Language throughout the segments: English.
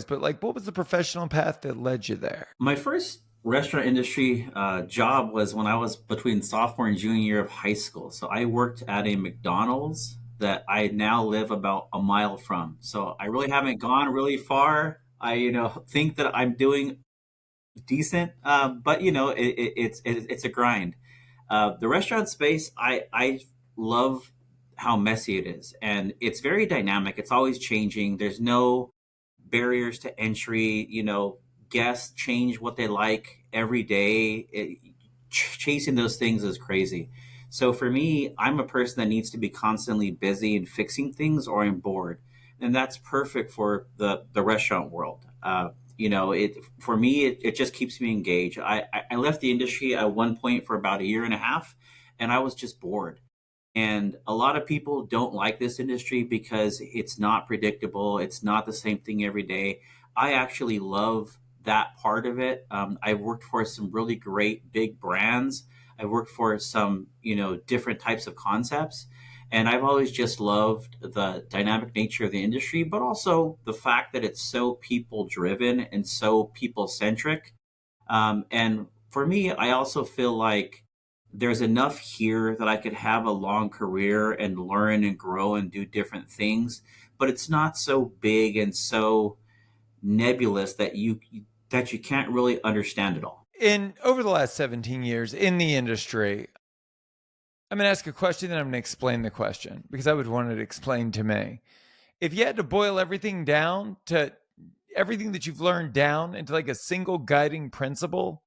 but like, what was the professional path that led you there? My first restaurant industry job was when I was between sophomore and junior year of high school. So I worked at a McDonald's that I now live about a mile from. So I really haven't gone really far. I, think that I'm doing decent, but it's a grind. The restaurant space, I love how messy it is, and it's very dynamic. It's always changing. There's no barriers to entry. Guests change what they like every day. Chasing those things is crazy. So for me, I'm a person that needs to be constantly busy and fixing things, or I'm bored, and that's perfect for the restaurant world. It for me, it just keeps me engaged. I left the industry at one point for about a year and a half, and I was just bored. And a lot of people don't like this industry because it's not predictable. It's not the same thing every day. I actually love that part of it. I've worked for some really great big brands. I've worked for some, different types of concepts. And I've always just loved the dynamic nature of the industry, but also the fact that it's so people driven and so people centric. And for me, I also feel like there's enough here that I could have a long career and learn and grow and do different things, but it's not so big and so nebulous that you can't really understand it all. In over the last 17 years in the industry, I'm going to ask a question and I'm going to explain the question because I would want it explained to me. If you had to boil everything down to everything that you've learned down into like a single guiding principle,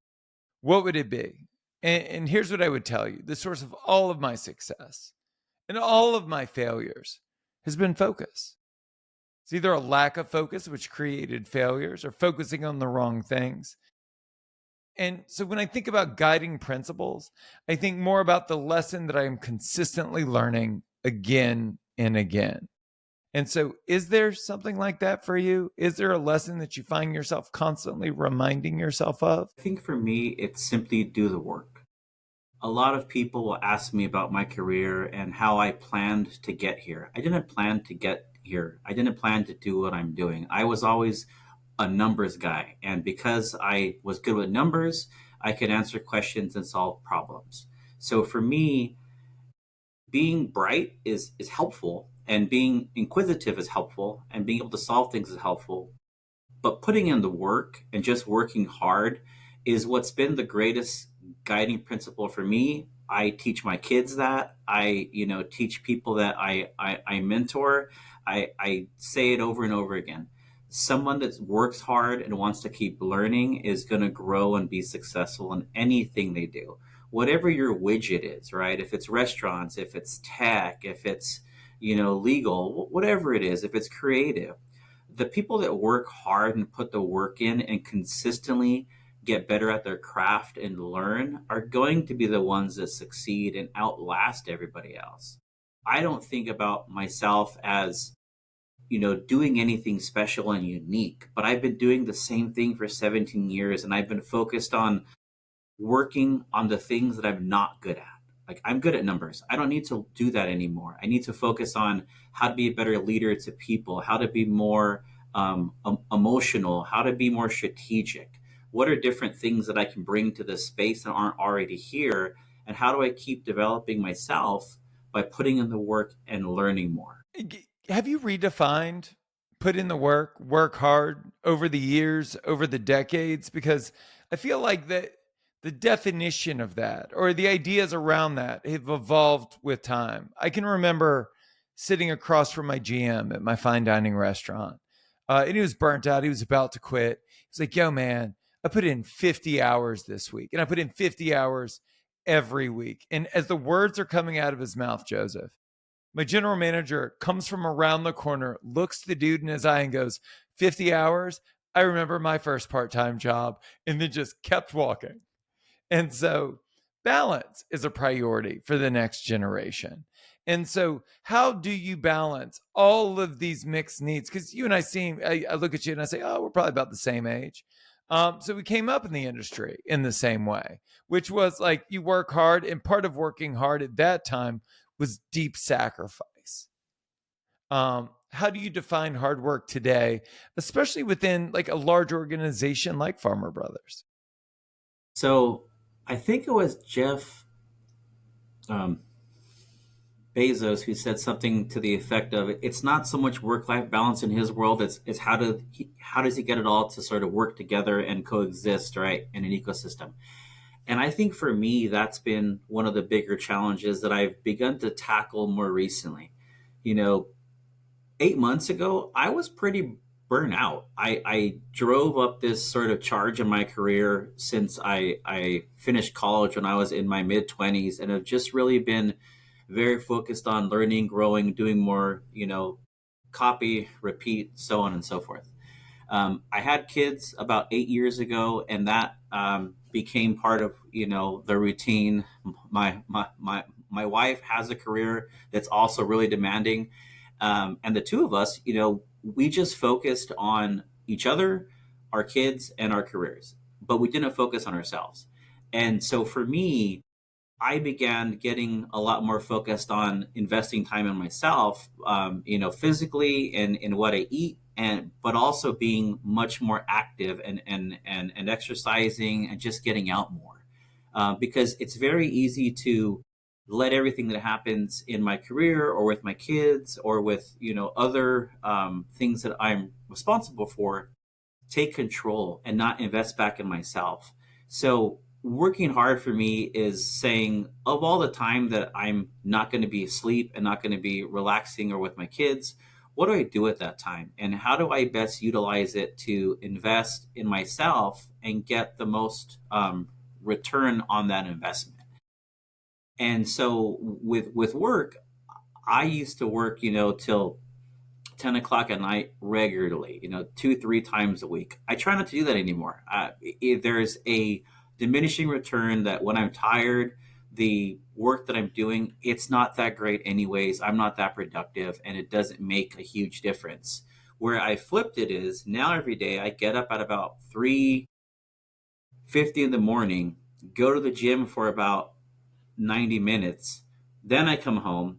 what would it be? And here's what I would tell you: the source of all of my success and all of my failures has been focus. It's either a lack of focus, which created failures, or focusing on the wrong things. And so when I think about guiding principles, I think more about the lesson that I am consistently learning again and again. And so, is there something like that for you? Is there a lesson that you find yourself constantly reminding yourself of? I think for me, it's simply do the work. A lot of people will ask me about my career and how I planned to get here. I didn't plan to get here. I didn't plan to do what I'm doing. I was always a numbers guy. And because I was good with numbers, I could answer questions and solve problems. So for me, being bright is helpful, and being inquisitive is helpful, and being able to solve things is helpful. But putting in the work and just working hard is what's been the greatest guiding principle for me. I teach my kids that. I, teach people that I mentor. I say it over and over again. Someone that works hard and wants to keep learning is going to grow and be successful in anything they do. Whatever your widget is, right? If it's restaurants, if it's tech, if it's, legal, whatever it is, if it's creative, the people that work hard and put the work in and consistently get better at their craft and learn are going to be the ones that succeed and outlast everybody else. I don't think about myself as, doing anything special and unique, but I've been doing the same thing for 17 years, and I've been focused on working on the things that I'm not good at. Like, I'm good at numbers. I don't need to do that anymore. I need to focus on how to be a better leader to people, how to be more emotional, how to be more strategic. What are different things that I can bring to this space that aren't already here? And how do I keep developing myself by putting in the work and learning more? Have you redefined put in the work, work hard over the years, over the decades? Because I feel like that the definition of that or the ideas around that have evolved with time. I can remember sitting across from my GM at my fine dining restaurant, and he was burnt out. He was about to quit. He's like, yo, man, I put in 50 hours this week, and I put in 50 hours every week. And as the words are coming out of his mouth, Joseph, my general manager comes from around the corner, looks the dude in his eye and goes, 50 hours? I remember my first part-time job, and then just kept walking. And so balance is a priority for the next generation. And so how do you balance all of these mixed needs? Because you and I look at you and I say, oh, we're probably about the same age. So we came up in the industry in the same way, which was like you work hard. And part of working hard at that time was deep sacrifice. how do you define hard work today, especially within like a large organization like Farmer Brothers? So I think it was Jeff um, Bezos who said something to the effect of, it's not so much work life balance in his world, it's how does he get it all to sort of work together and coexist, right, in an ecosystem. And I think for me, that's been one of the bigger challenges that I've begun to tackle more recently. You know, 8 months ago, I was pretty burnt out. I drove up this sort of charge in my career since I finished college when I was in my mid 20s, and have just really been very focused on learning, growing, doing more, copy, repeat, so on and so forth. I had kids about 8 years ago, and that became part of the routine. My wife has a career that's also really demanding, and the two of us, we just focused on each other, our kids, and our careers, but we didn't focus on ourselves. And so for me, I began getting a lot more focused on investing time in myself, physically and in what I eat, and but also being much more active and exercising and just getting out more, because it's very easy to let everything that happens in my career or with my kids or with other things that I'm responsible for take control and not invest back in myself. So working hard for me is saying, of all the time that I'm not going to be asleep and not going to be relaxing or with my kids, what do I do at that time? And how do I best utilize it to invest in myself and get the most return on that investment? And so with work, I used to work, till 10 o'clock at night regularly, two, three times a week. I try not to do that anymore. There's a diminishing return that when I'm tired, the work that I'm doing, it's not that great anyways. I'm not that productive, and it doesn't make a huge difference. Where I flipped it is now every day I get up at about 3:50 in the morning, go to the gym for about 90 minutes. Then I come home.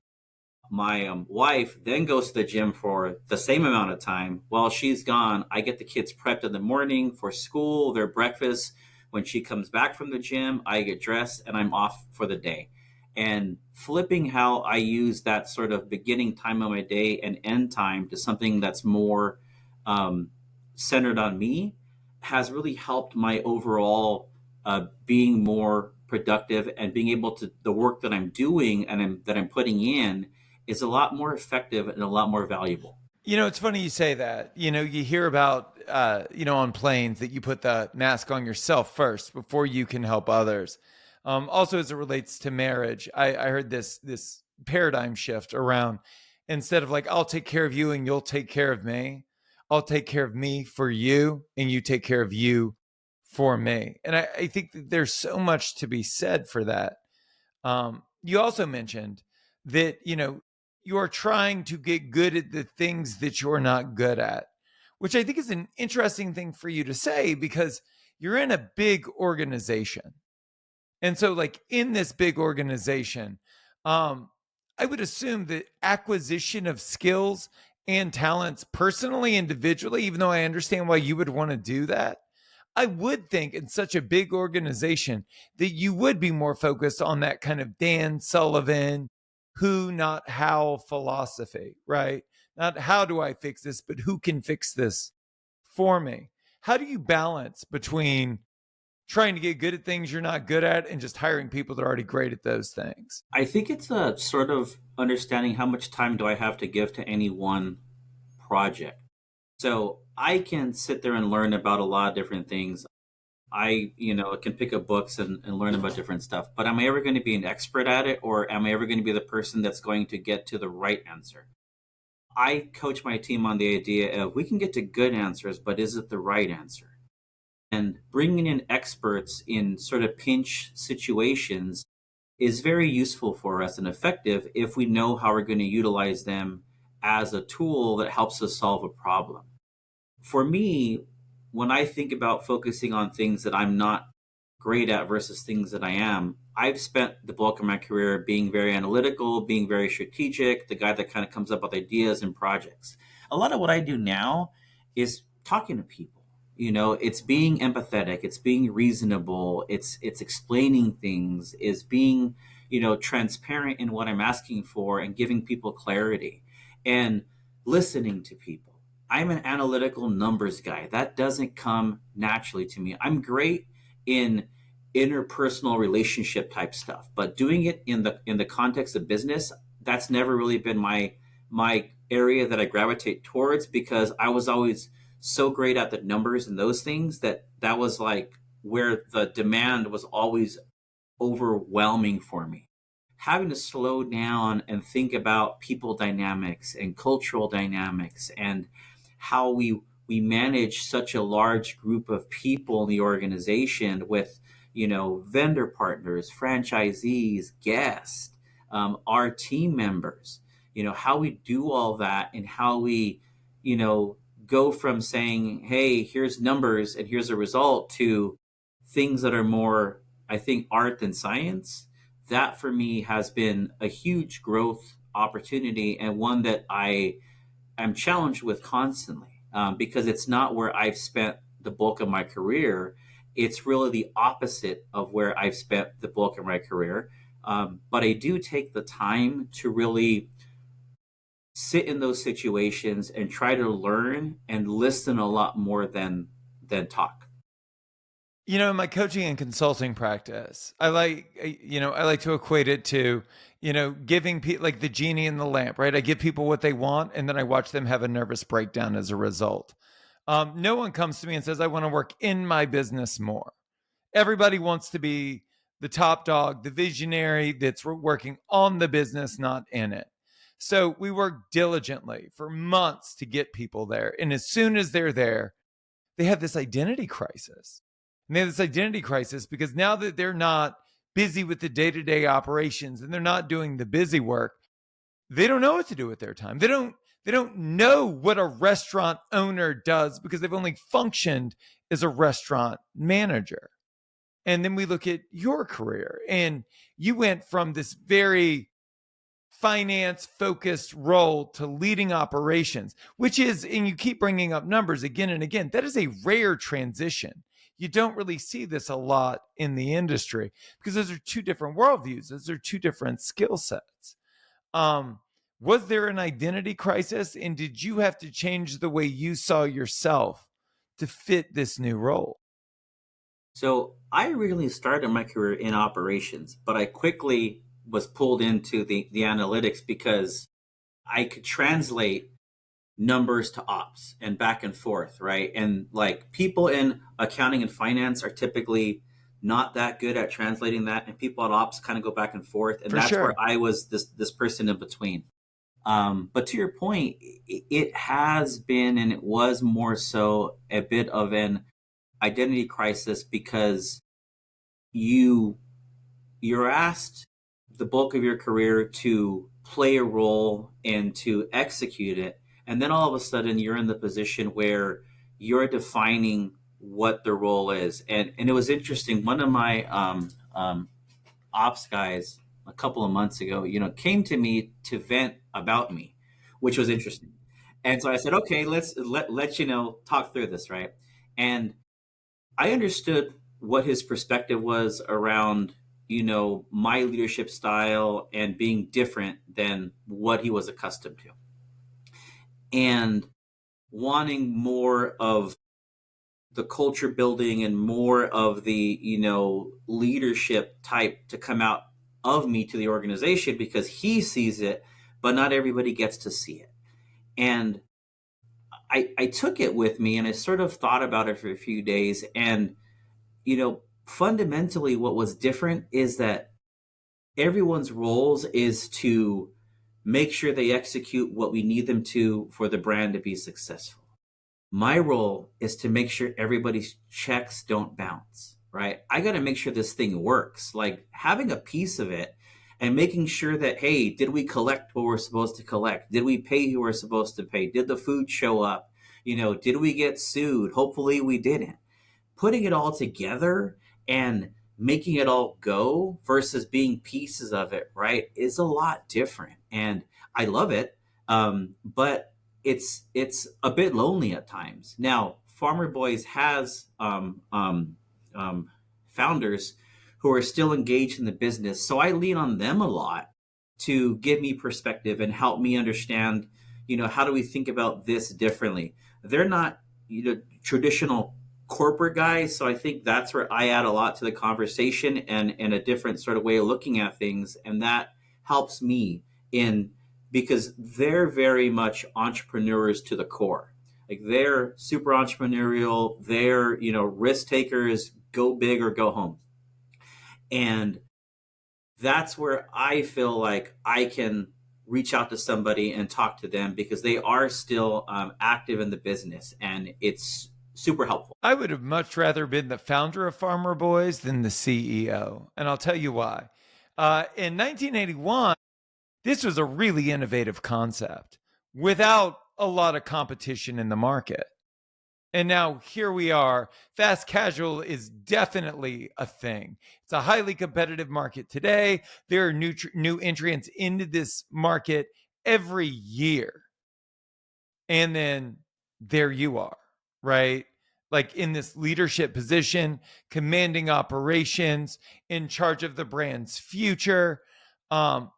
My wife then goes to the gym for the same amount of time. While she's gone, I get the kids prepped in the morning for school, their breakfast. When she comes back from the gym, I get dressed and I'm off for the day. And flipping how I use that sort of beginning time of my day and end time to something that's more um, centered on me has really helped my overall being more productive and being able to the work that I'm doing and that I'm putting in is a lot more effective and a lot more valuable. It's funny you say that. You hear about, on planes that you put the mask on yourself first before you can help others. Also, as it relates to marriage, I heard this paradigm shift around, instead of like, I'll take care of you and you'll take care of me, I'll take care of me for you and you take care of you for me. And I think that there's so much to be said for that. You also mentioned that, you are trying to get good at the things that you're not good at, which I think is an interesting thing for you to say because you're in a big organization. And so, like in this big organization, um, I would assume that acquisition of skills and talents personally, individually, even though I understand why you would want to do that, I would think in such a big organization that you would be more focused on that kind of Dan Sullivan, who, not how philosophy, right? Not how do I fix this, but who can fix this for me? How do you balance between trying to get good at things you're not good at and just hiring people that are already great at those things? I think it's a sort of understanding how much time do I have to give to any one project. So I can sit there and learn about a lot of different things. I, can pick up books and learn about different stuff, but am I ever going to be an expert at it, or am I ever going to be the person that's going to get to the right answer? I coach my team on the idea of we can get to good answers, but is it the right answer? And bringing in experts in sort of pinch situations is very useful for us and effective if we know how we're going to utilize them as a tool that helps us solve a problem. For me, when I think about focusing on things that I'm not great at versus things that I am. I've spent the bulk of my career being very analytical, being very strategic, the guy that kind of comes up with ideas and projects. A lot of what I do now is talking to people. It's being empathetic, it's being reasonable, it's explaining things, is being, transparent in what I'm asking for and giving people clarity and listening to people. I'm an analytical numbers guy. That doesn't come naturally to me. I'm great in interpersonal relationship type stuff, but doing it in the context of business, that's never really been my area that I gravitate towards, because I was always so great at the numbers and those things that was like where the demand was always overwhelming for me. Having to slow down and think about people dynamics and cultural dynamics and how we manage such a large group of people in the organization with, vendor partners, franchisees, guests, our team members, how we do all that, and how we, go from saying, hey, here's numbers and here's a result, to things that are more, I think, art than science. That for me has been a huge growth opportunity, and one that I am challenged with constantly, because it's not where I've spent the bulk of my career. It's really the opposite of where I've spent the bulk of my career. But I do take the time to really sit in those situations and try to learn and listen a lot more than talk. In my coaching and consulting practice, I like to equate it to, giving people like the genie in the lamp, right? I give people what they want, and then I watch them have a nervous breakdown as a result. No one comes to me and says, I want to work in my business more. Everybody wants to be the top dog, the visionary that's working on the business, not in it. So we work diligently for months to get people there. And as soon as they're there, they have this identity crisis. And they have this identity crisis because now that they're not busy with the day-to-day operations and they're not doing the busy work, they don't know what to do with their time. They don't know what a restaurant owner does because they've only functioned as a restaurant manager. And then we look at your career, and you went from this very finance focused role to leading operations, which is, and you keep bringing up numbers again and again, that is a rare transition. You don't really see this a lot in the industry because those are two different worldviews. Those are two different skill sets. Um, was there an identity crisis, and did you have to change the way you saw yourself to fit this new role? So I really started my career in operations, but I quickly was pulled into the analytics because I could translate numbers to ops and back and forth, right? And like people in accounting and finance are typically not that good at translating that, and people at ops kind of go back and forth, and For that's where sure. I was this person in between. But to your point, it has been, and it was more so a bit of an identity crisis, because you you're asked the bulk of your career to play a role and to execute it, and then all of a sudden you're in the position where you're defining what the role is. And it was interesting. One of my ops guys a couple of months ago, came to me to vent about me, which was interesting. And so I said, okay, let talk through this, right? And I understood what his perspective was around, my leadership style and being different than what he was accustomed to, and wanting more of the culture building and more of the, leadership type to come out of me to the organization, because he sees it, but not everybody gets to see it. And I took it with me, and I sort of thought about it for a few days. And, fundamentally, what was different is that everyone's roles is to make sure they execute what we need them to for the brand to be successful. My role is to make sure everybody's checks don't bounce, right? I got to make sure this thing works. Like having a piece of it and making sure that, hey, did we collect what we're supposed to collect? Did we pay who we're supposed to pay? Did the food show up? Did we get sued? Hopefully we didn't. Putting it all together and making it all go versus being pieces of it, right, is a lot different. And I love it, but it's a bit lonely at times. Now, Farmer Boys has founders who are still engaged in the business, so I lean on them a lot to give me perspective and help me understand, how do we think about this differently. They're not, traditional corporate guys, so I think that's where I add a lot to the conversation and a different sort of way of looking at things, and that helps me in because they're very much entrepreneurs to the core. Like, they're super entrepreneurial, they're, risk takers, go big or go home. And that's where I feel like I can reach out to somebody and talk to them because they are still active in the business, and it's super helpful. I would have much rather been the founder of Farmer Boys than the CEO. And I'll tell you why. In 1981, this was a really innovative concept without a lot of competition in the market. And now here we are. Fast casual is definitely a thing. It's a highly competitive market today. There are new entrants into this market every year. And then there you are, right? Like in this leadership position, commanding operations, in charge of the brand's future,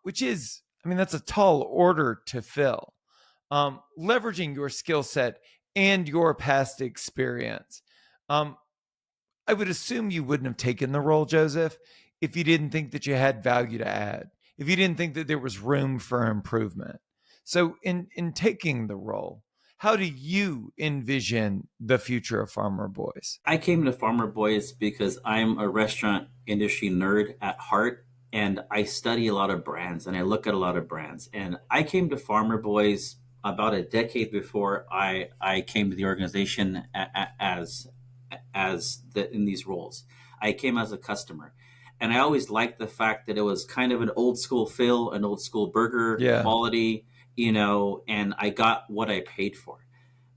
which is, I mean, that's a tall order to fill. Leveraging your skill set and your past experience. Um, I would assume you wouldn't have taken the role, Joseph, if you didn't think that you had value to add, if you didn't think that there was room for improvement. So, in taking the role, how do you envision the future of Farmer Boys? I came to Farmer Boys because I'm a restaurant industry nerd at heart, and I study a lot of brands and I look at a lot of brands. And I came to Farmer Boys about a decade before I came to the organization in these roles. I came as a customer, and I always liked the fact that it was kind of an old school feel, an old school burger Yeah. quality, and I got what I paid for.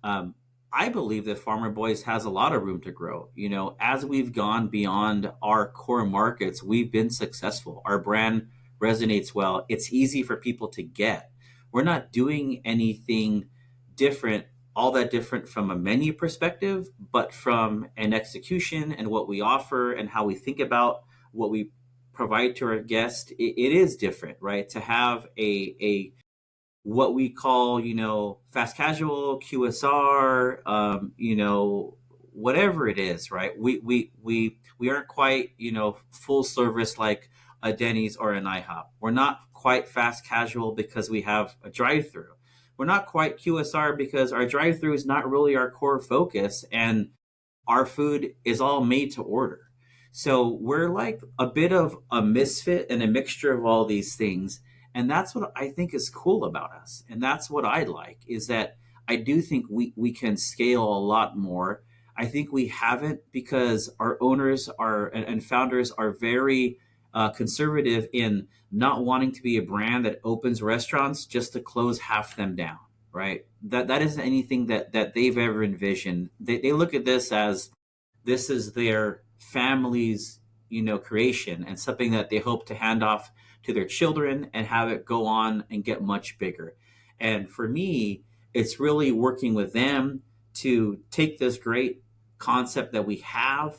Um, I believe that Farmer Boys has a lot of room to grow. As we've gone beyond our core markets, we've been successful. Our brand resonates well. It's easy for people to get. We're not doing anything different, all that different from a menu perspective, but from an execution and what we offer and how we think about what we provide to our guests. It is different, right? To have a what we call, fast casual, QSR, whatever it is, right? We aren't quite, full service like a Denny's or an IHOP. We're not quite fast casual because we have a drive-through. We're not quite QSR because our drive-through is not really our core focus, and our food is all made to order. So we're like a bit of a misfit and a mixture of all these things. And that's what I think is cool about us. And that's what I like, is that I do think we can scale a lot more. I think we haven't because our owners are and founders are very conservative in not wanting to be a brand that opens restaurants just to close half them down, right? That isn't anything that they've ever envisioned. They look at this as this is their family's, creation, and something that they hope to hand off to their children and have it go on and get much bigger. And for me, it's really working with them to take this great concept that we have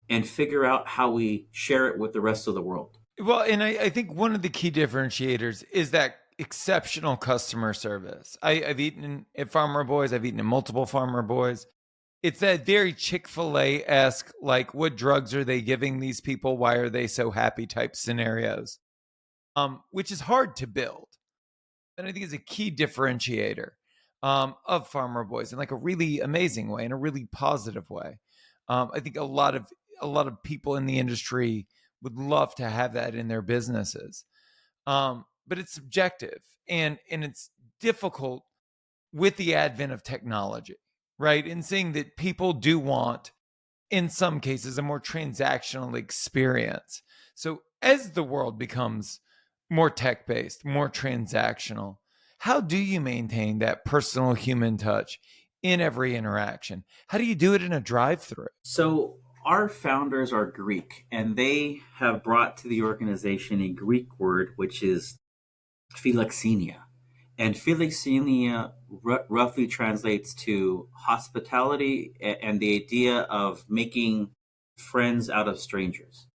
and figure out how we share it with the rest of the world. Well, and I think one of the key differentiators is that exceptional customer service. I've eaten at Farmer Boys, I've eaten at multiple Farmer Boys. It's that very Chick-fil-A-esque, like, what drugs are they giving these people? Why are they so happy type scenarios, which is hard to build. And I think is a key differentiator of Farmer Boys in like a really amazing way, in a really positive way. I think a lot of people in the industry would love to have that in their businesses, but it's subjective and it's difficult with the advent of technology, right? And seeing that people do want, in some cases, a more transactional experience. So as the world becomes more tech based, more transactional, how do you maintain that personal human touch in every interaction? How do you do it in a drive through? So Our founders are Greek, and they have brought to the organization a Greek word, which is Filoxenia. And Filoxenia roughly translates to hospitality and the idea of making friends out of strangers.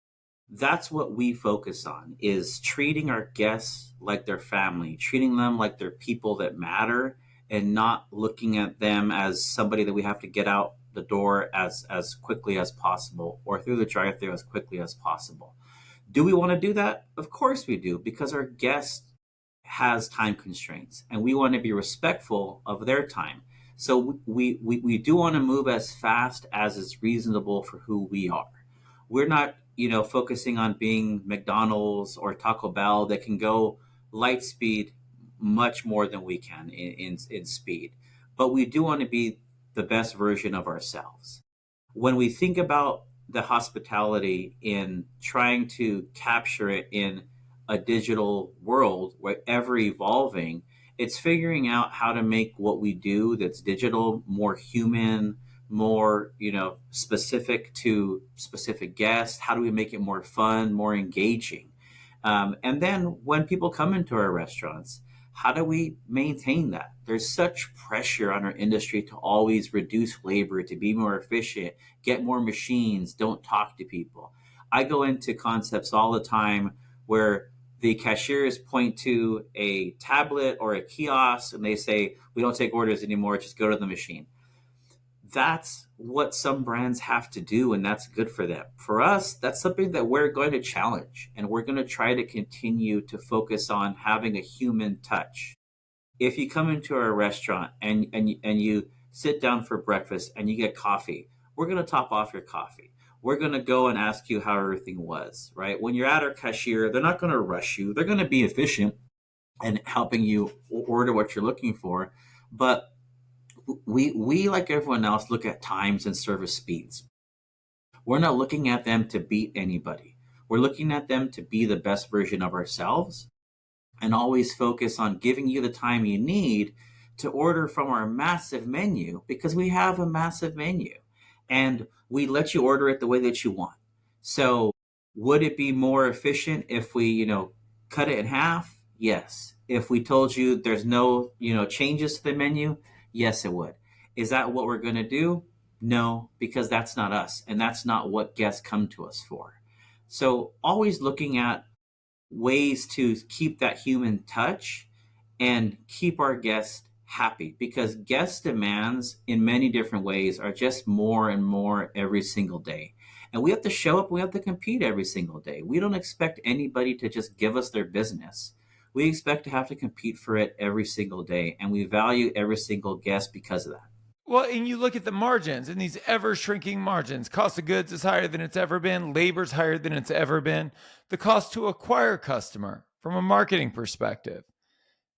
That's what we focus on, is treating our guests like their family, treating them like they're people that matter, and not looking at them as somebody that we have to get out the door as quickly as possible, or through the drive-thru as quickly as possible. Do we want to do that? Of course we do, because our guest has time constraints and we want to be respectful of their time. So we do want to move as fast as is reasonable for who we are. We're not, focusing on being McDonald's or Taco Bell that can go light speed much more than we can in speed. But we do want to be the best version of ourselves. When we think about the hospitality in trying to capture it in a digital world, where ever evolving, it's figuring out how to make what we do that's digital more human, more, specific to specific guests. How do we make it more fun, more engaging? And then when people come into our restaurants, how do we maintain that? There's such pressure on our industry to always reduce labor, to be more efficient, get more machines, don't talk to people. I go into concepts all the time where the cashiers point to a tablet or a kiosk and they say, we don't take orders anymore, just go to the machine. That's what some brands have to do, and that's good for them. For us, that's something that we're going to challenge, and we're going to try to continue to focus on having a human touch. If you come into our restaurant and you sit down for breakfast and you get coffee, we're going to top off your coffee. We're going to go and ask you how everything was, right? When you're at our cashier, they're not going to rush you. They're going to be efficient and helping you order what you're looking for. But we like everyone else, look at times and service speeds. We're not looking at them to beat anybody. We're looking at them to be the best version of ourselves, and always focus on giving you the time you need to order from our massive menu, because we have a massive menu and we let you order it the way that you want. So would it be more efficient if we, cut it in half? Yes. If we told you there's no, changes to the menu, yes, it would. Is that what we're going to do? No, because that's not us. And that's not what guests come to us for. So always looking at ways to keep that human touch and keep our guests happy, because guest demands in many different ways are just more and more every single day. And we have to show up, we have to compete every single day. We don't expect anybody to just give us their business. We expect to have to compete for it every single day, and we value every single guest because of that. Well, and you look at the margins and these ever shrinking margins. Cost of goods is higher than it's ever been. Labor's higher than it's ever been. The cost to acquire a customer from a marketing perspective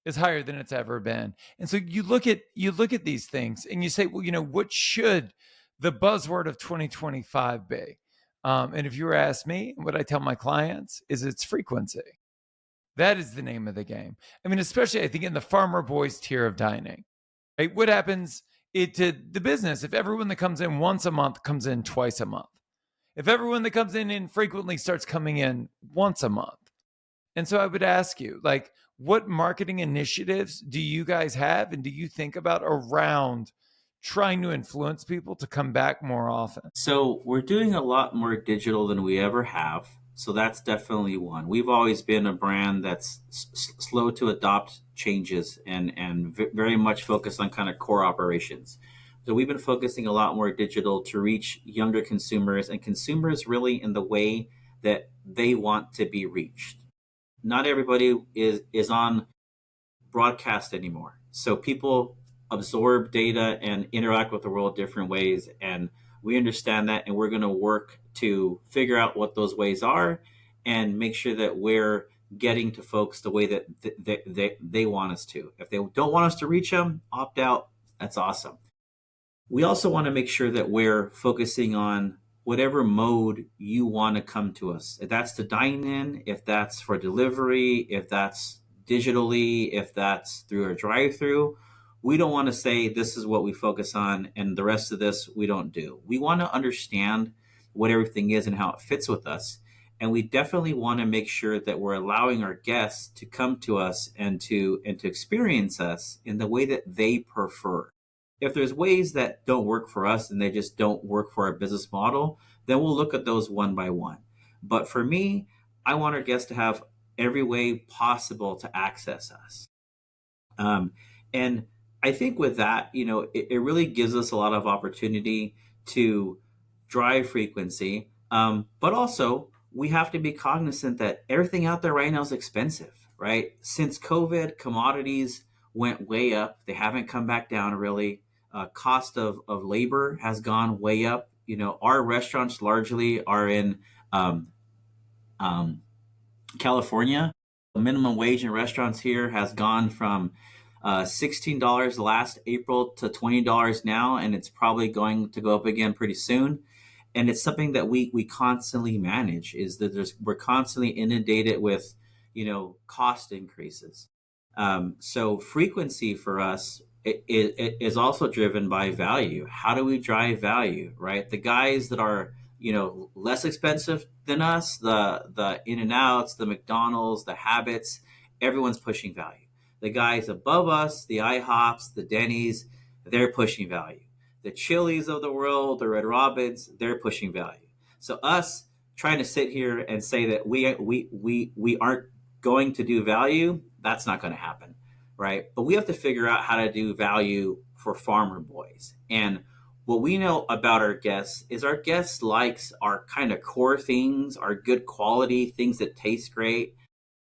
is higher than it's ever been. And so you look at these things and you say, well, what should the buzzword of 2025 be? And if you were to ask me, what I tell my clients is it's frequency. That is the name of the game. I mean, especially I think in the farmer boys tier of dining, right? What happens to the business if everyone that comes in once a month comes in twice a month? If everyone that comes in infrequently starts coming in once a month? And so I would ask you, like, what marketing initiatives do you guys have and do you think about around trying to influence people to come back more often? So we're doing a lot more digital than we ever have. So that's definitely one. We've always been a brand that's slow to adopt changes and very much focused on kind of core operations. So we've been focusing a lot more digital to reach younger consumers, and consumers really in the way that they want to be reached. Not everybody is on broadcast anymore. So people absorb data and interact with the world different ways. And we understand that. And we're going to work to figure out what those ways are and make sure that we're getting to folks the way that they want us to. If they don't want us to reach them, opt out. That's awesome. We also want to make sure that we're focusing on whatever mode you want to come to us. If that's to dine in, if that's for delivery, if that's digitally, if that's through a drive-through, we don't want to say this is what we focus on and the rest of this we don't do. We want to understand what everything is and how it fits with us. And we definitely want to make sure that we're allowing our guests to come to us and to experience us in the way that they prefer. If there's ways that don't work for us and they just don't work for our business model, then we'll look at those one by one. But for me, I want our guests to have every way possible to access us. Um, and I think with that, it really gives us a lot of opportunity to drive frequency. But also, we have to be cognizant that everything out there right now is expensive, right? Since COVID, commodities went way up. They haven't come back down really. Cost of labor has gone way up. Our restaurants largely are in um, um, California. The minimum wage in restaurants here has gone from $16 last April to $20 now, and it's probably going to go up again pretty soon. And it's something that we constantly manage. Is that we're constantly inundated with cost increases. So frequency for us it is also driven by value. How do we drive value, right? The guys that are less expensive than us, the In-N-Outs, the McDonald's, the Habits, everyone's pushing value. The guys above us, the IHOPs, the Denny's, they're pushing value. The Chili's of the world, the Red Robins, they're pushing value. So us trying to sit here and say that we aren't going to do value, that's not going to happen, right? But we have to figure out how to do value for farmer boys. And what we know about our guests is our guests likes our kind of core things, our good quality, things that taste great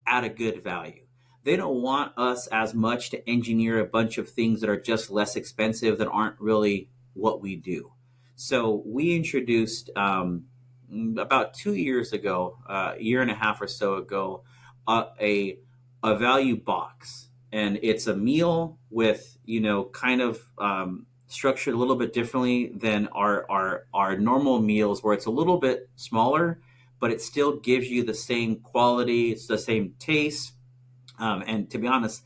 at a good value. They don't want us as much to engineer a bunch of things that are just less expensive that aren't really what we do. So we introduced about 2 years ago, a year and a half or so ago, a value box, and it's a meal with kind of structured a little bit differently than our normal meals, where it's a little bit smaller, but it still gives you the same quality, it's the same taste. And to be honest,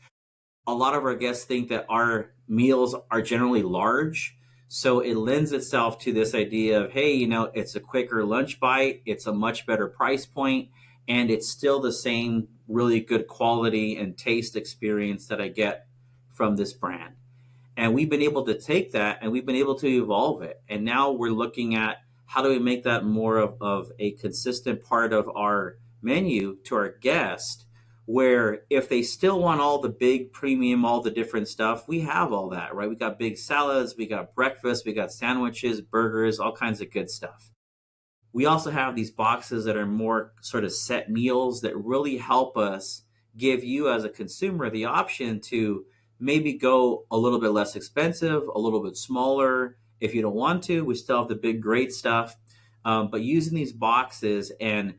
a lot of our guests think that our meals are generally large. So it lends itself to this idea of, hey, it's a quicker lunch bite, it's a much better price point, and it's still the same really good quality and taste experience that I get from this brand. And we've been able to take that and we've been able to evolve it. And now we're looking at how do we make that more of a consistent part of our menu to our guest, where if they still want all the big premium, all the different stuff, we have all that, right? We got big salads, we got breakfast, we got sandwiches, burgers, all kinds of good stuff. We also have these boxes that are more sort of set meals that really help us give you as a consumer the option to maybe go a little bit less expensive, a little bit smaller. If you don't want to, we still have the big, great stuff. But using these boxes and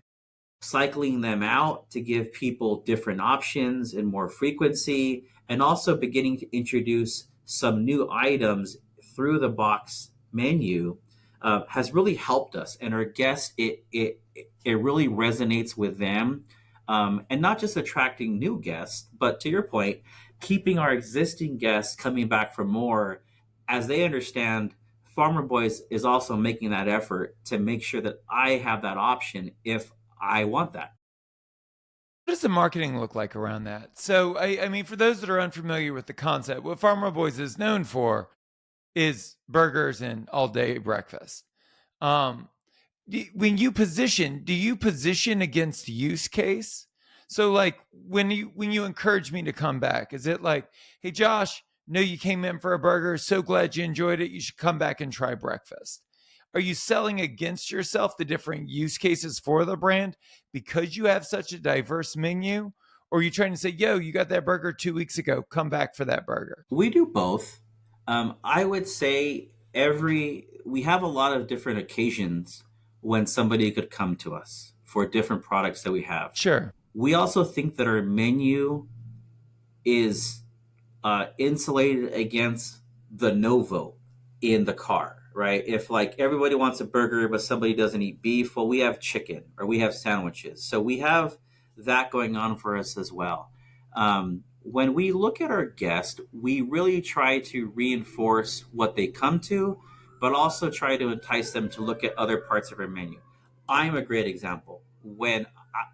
cycling them out to give people different options and more frequency, and also beginning to introduce some new items through the box menu has really helped us. And our guests, it really resonates with them. And not just attracting new guests, but to your point, keeping our existing guests coming back for more, as they understand Farmer Boys is also making that effort to make sure that I have that option if I want that. What does the marketing look like around that? So, I mean, for those that are unfamiliar with the concept, what Farmer Boys is known for is burgers and all day breakfast. Um, when you position, do you position against use case? So, like when you encourage me to come back, is it like, hey, Josh, know you came in for a burger, so glad you enjoyed it. You should come back and try breakfast. Are you selling against yourself the different use cases for the brand because you have such a diverse menu? Or are you trying to say, yo, you got that burger 2 weeks ago, come back for that burger? We do both. I would say we have a lot of different occasions when somebody could come to us for different products that we have. Sure. We also think that our menu is insulated against the no vote in the car, right? If like everybody wants a burger, but somebody doesn't eat beef, well, we have chicken or we have sandwiches. So we have that going on for us as well. When we look at our guest, we really try to reinforce what they come to, but also try to entice them to look at other parts of our menu. I'm a great example. When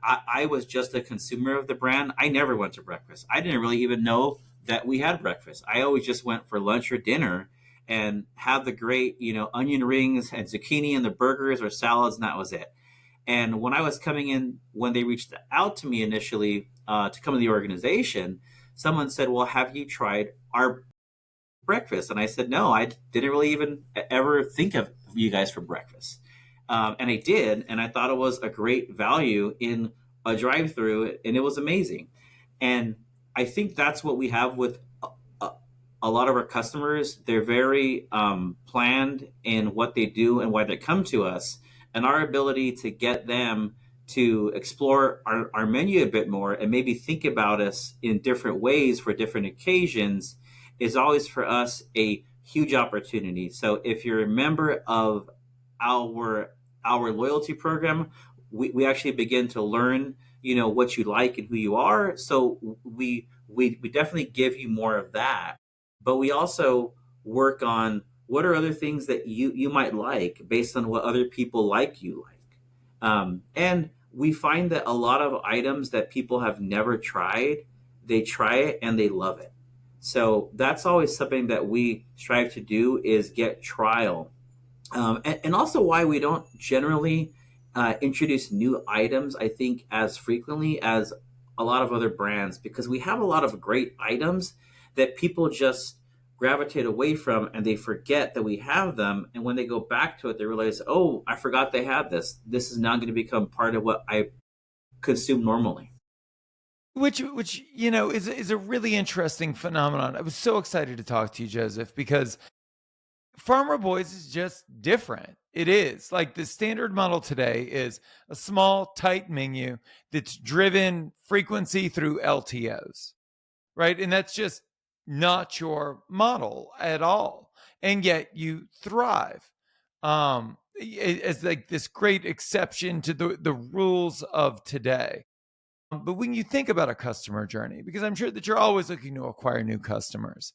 I was just a consumer of the brand, I never went to breakfast. I didn't really even know that we had breakfast. I always just went for lunch or dinner and had the great, onion rings and zucchini and the burgers or salads, and that was it. And when I was coming in, when they reached out to me initially to come to the organization, someone said, "Well, have you tried our breakfast?" And I said, "No, I didn't really even ever think of you guys for breakfast." And I did, and I thought it was a great value in a drive-through, and it was amazing. And I think that's what we have with a, a lot of our customers. They're very planned in what they do and why they come to us, and our ability to get them to explore our menu a bit more and maybe think about us in different ways for different occasions is always for us a huge opportunity. So if you're a member of our our loyalty program, we actually begin to learn, what you like and who you are. So we definitely give you more of that. But we also work on what are other things that you might like based on what other people like you like. And we find that a lot of items that people have never tried, they try it and they love it. So that's always something that we strive to do is get trial. And also why we don't generally introduce new items, I think, as frequently as a lot of other brands, because we have a lot of great items that people just gravitate away from and they forget that we have them. And when they go back to it, they realize, oh, I forgot they had this. This is now going to become part of what I consume normally. Which is a really interesting phenomenon. I was so excited to talk to you, Joseph, because Farmer Boys is just different. It is like the standard model today is a small, tight menu that's driven frequency through LTOs, right? And that's just not your model at all. And yet you thrive as like this great exception to the rules of today. But when you think about a customer journey, because I'm sure that you're always looking to acquire new customers,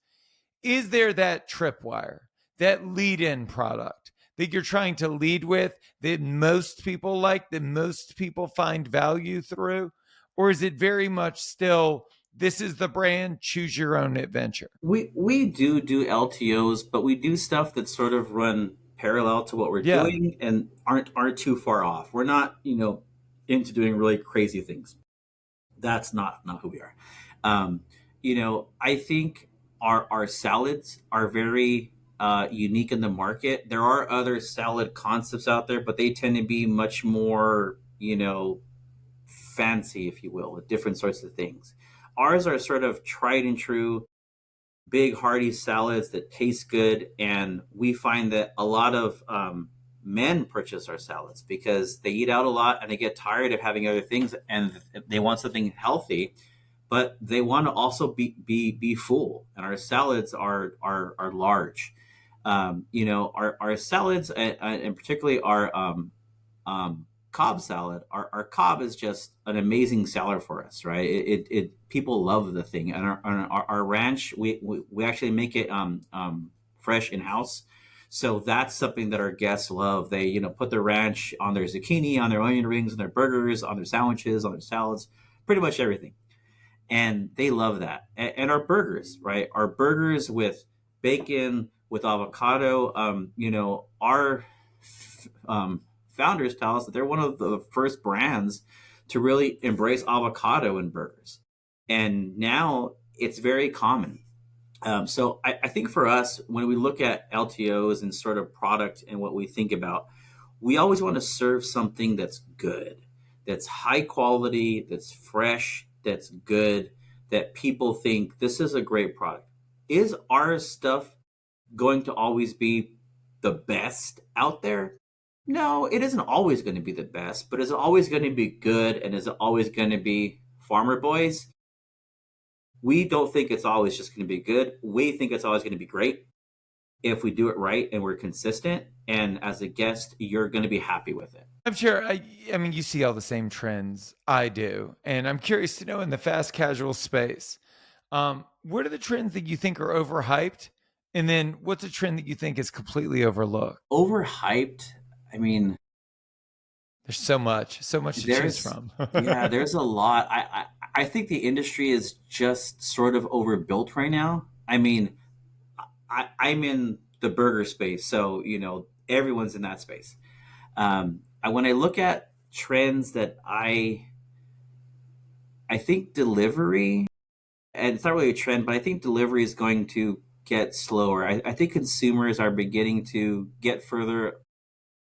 is there that tripwire, that lead in product that you're trying to lead with that most people like, that most people find value through? Or is it very much still, this is the brand, choose your own adventure? We do LTOs, but we do stuff that sort of run parallel to what we're Yeah. doing and aren't too far off. We're not, into doing really crazy things. That's not who we are. Um, I think our salads are very unique in the market. There are other salad concepts out there, but they tend to be much more, fancy, if you will, with different sorts of things. Ours are sort of tried and true, big hearty salads that taste good, and we find that a lot of men purchase our salads because they eat out a lot and they get tired of having other things and they want something healthy, but they want to also be full. And our salads are large. Our salads and particularly our Cobb salad. Our Cobb is just an amazing salad for us, right? It people love the thing, and our ranch we actually make it fresh in house, so that's something that our guests love. They put the ranch on their zucchini, on their onion rings, on their burgers, on their sandwiches, on their salads, pretty much everything, and they love that. And our burgers, right? Our burgers with bacon, with avocado. Our founders tell us that they're one of the first brands to really embrace avocado in burgers, and now it's very common. So I think for us, when we look at LTOs and sort of product and what we think about, we always want to serve something that's good, that's high quality, that's fresh, that's good, that people think this is a great product. Is our stuff going to always be the best out there? No, it isn't always going to be the best, but is it always going to be good? And is it always going to be Farmer Boys? We don't think it's always just going to be good. We think it's always going to be great if we do it right and we're consistent. And as a guest, you're going to be happy with it. I'm sure. I mean, you see all the same trends I do, and I'm curious to know in the fast casual space, what are the trends that you think are overhyped, And then what's a trend that you think is completely overlooked? Overhyped. I mean, There's so much to choose there's from. yeah, there's a lot. I think the industry is just sort of overbuilt right now. I mean, I'm in the burger space, so everyone's in that space. When I look at trends that I think delivery, and it's not really a trend, but I think delivery is going to get slower. I think consumers are beginning to get further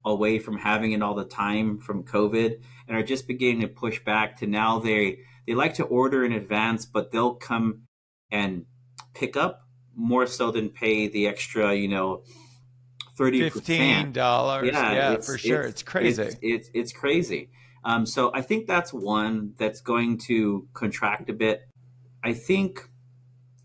away from having it all the time from COVID and are just beginning to push back to now they like to order in advance, but they'll come and pick up more so than pay the extra, 30%. $15. Yeah, Yeah, for sure. It's crazy. it's crazy. So I think that's one that's going to contract a bit. I think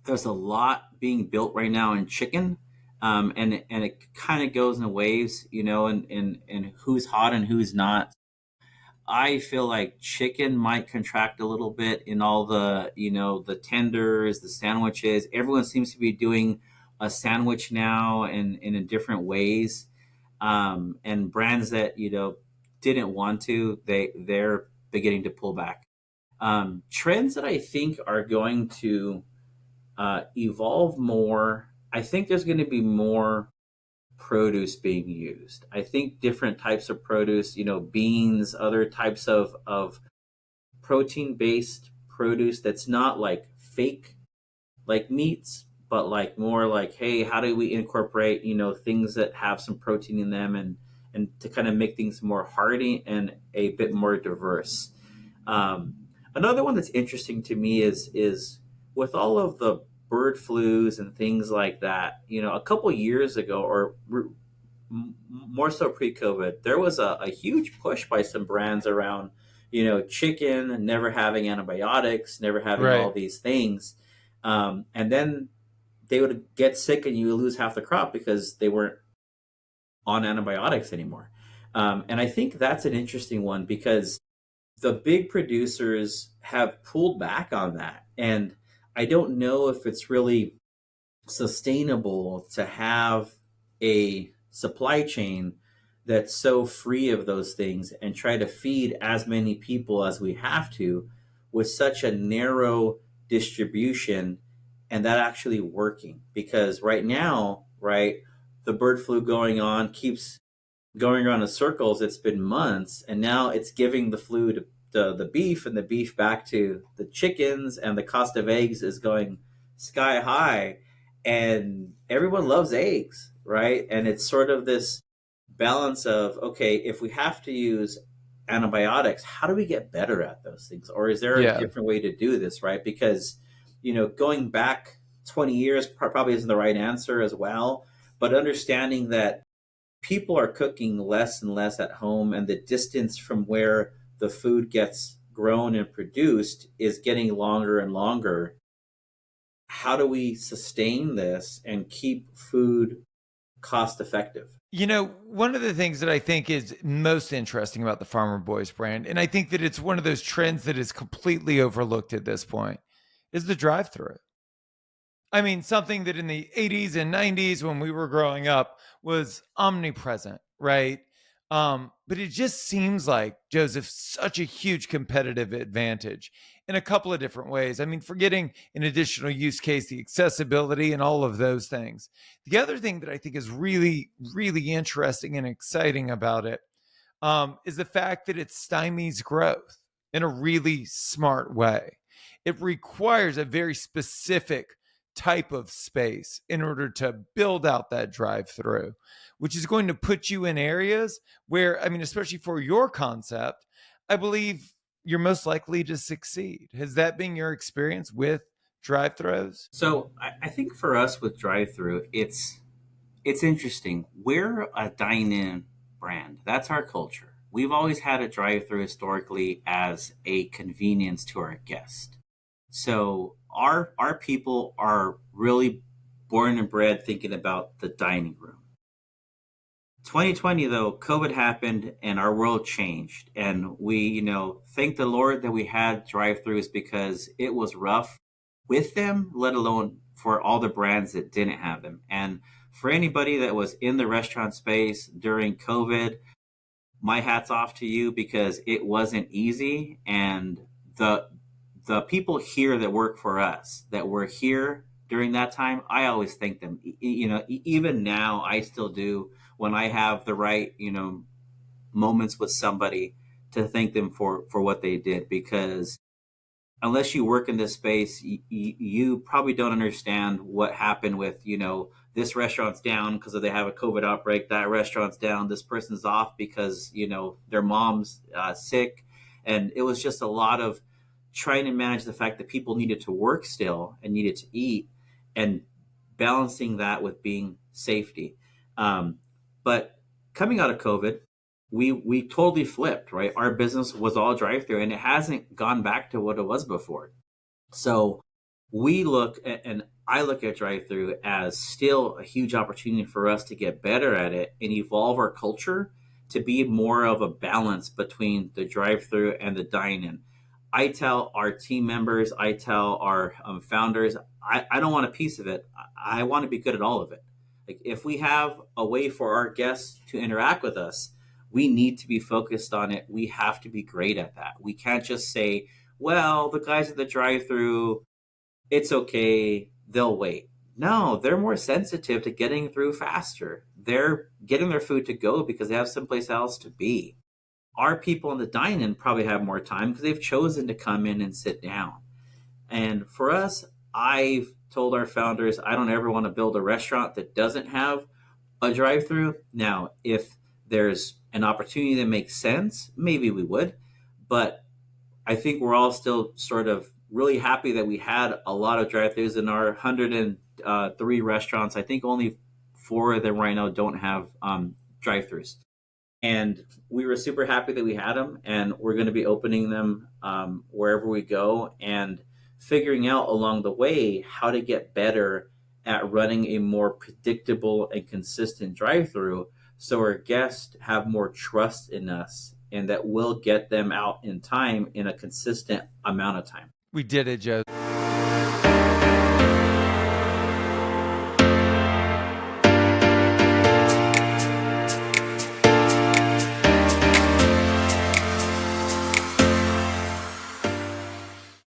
there's a lot being built right now in chicken, and it kind of goes in waves, and who's hot and who's not. I feel like chicken might contract a little bit in all the tenders, the sandwiches. Everyone seems to be doing a sandwich now and in different ways. And brands that, didn't want to, they're beginning to pull back. Trends that I think are going to evolve more. I think there's going to be more produce being used. I think different types of produce, beans, other types of protein based produce that's not like fake like meats, but like more like, hey, how do we incorporate, things that have some protein in them and to kind of make things more hearty and a bit more diverse. Um, Another one that's interesting to me is with all of the bird flus and things like that. A couple years ago, or more so pre-COVID, there was a huge push by some brands around, chicken never having antibiotics, never having all Right. these things, and then they would get sick and you would lose half the crop because they weren't on antibiotics anymore. And I think that's an interesting one because the big producers have pulled back on that. And I don't know if it's really sustainable to have a supply chain that's so free of those things and try to feed as many people as we have to with such a narrow distribution and that actually working. Because right now, right, the bird flu going on keeps going around in circles. It's been months, and now it's giving the flu to the beef, and the beef back to the chickens, and the cost of eggs is going sky high. And everyone loves eggs, right? And it's sort of this balance of, okay, if we have to use antibiotics, how do we get better at those things? Or is there a Yeah. different way to do this, right? Because, going back 20 years probably isn't the right answer as well. But understanding that people are cooking less and less at home, and the distance from where the food gets grown and produced is getting longer and longer. How do we sustain this and keep food cost effective? One of the things that I think is most interesting about the Farmer Boys brand, and I think that it's one of those trends that is completely overlooked at this point, is the drive-through. I mean, something that in the 80s and 90s when we were growing up was omnipresent, right? But it just seems like, Joseph, such a huge competitive advantage in a couple of different ways. I mean, forgetting an additional use case, the accessibility and all of those things. The other thing that I think is really, really interesting and exciting about it is the fact that it stymies growth in a really smart way. It requires a very specific type of space in order to build out that drive through, which is going to put you in areas where, I mean, especially for your concept, I believe you're most likely to succeed. Has that been your experience with drive throughs? So I think for us with drive through, it's interesting. We're a dine-in brand. That's our culture. We've always had a drive-through historically as a convenience to our guest. So our people are really born and bred thinking about the dining room. 2020 though, COVID happened and our world changed, and we, thank the Lord that we had drive-throughs because it was rough with them, let alone for all the brands that didn't have them. And for anybody that was in the restaurant space during COVID, my hat's off to you, because it wasn't easy. And the people here that work for us that were here during that time, I always thank them. Even now I still do, when I have the right, moments with somebody, to thank them for what they did, because unless you work in this space, you probably don't understand what happened with, this restaurant's down because they have a COVID outbreak, that restaurant's down, this person's off because, their mom's sick. And it was just a lot of trying to manage the fact that people needed to work still and needed to eat, and balancing that with being safety. But coming out of COVID, we totally flipped, right? Our business was all drive-through, and it hasn't gone back to what it was before. So we look at, and I look at drive-through as still a huge opportunity for us to get better at it and evolve our culture to be more of a balance between the drive-through and the dine-in. I tell our team members, I tell our founders, I don't want a piece of it. I want to be good at all of it. Like, if we have a way for our guests to interact with us, we need to be focused on it. We have to be great at that. We can't just say, well, the guys at the drive-through, it's okay, they'll wait. No, they're more sensitive to getting through faster. They're getting their food to go because they have someplace else to be. Our people in the dine-in probably have more time because they've chosen to come in and sit down. And for us, I've told our founders, I don't ever want to build a restaurant that doesn't have a drive-through. Now, if there's an opportunity that makes sense, maybe we would. But I think we're all still sort of really happy that we had a lot of drive-thrus in our 103 restaurants. I think only 4 of them right now don't have drive-thrus. And we were super happy that we had them, and we're going to be opening them wherever we go, and figuring out along the way how to get better at running a more predictable and consistent drive-through, so our guests have more trust in us, and that we'll get them out in time in a consistent amount of time. We did it, Joe.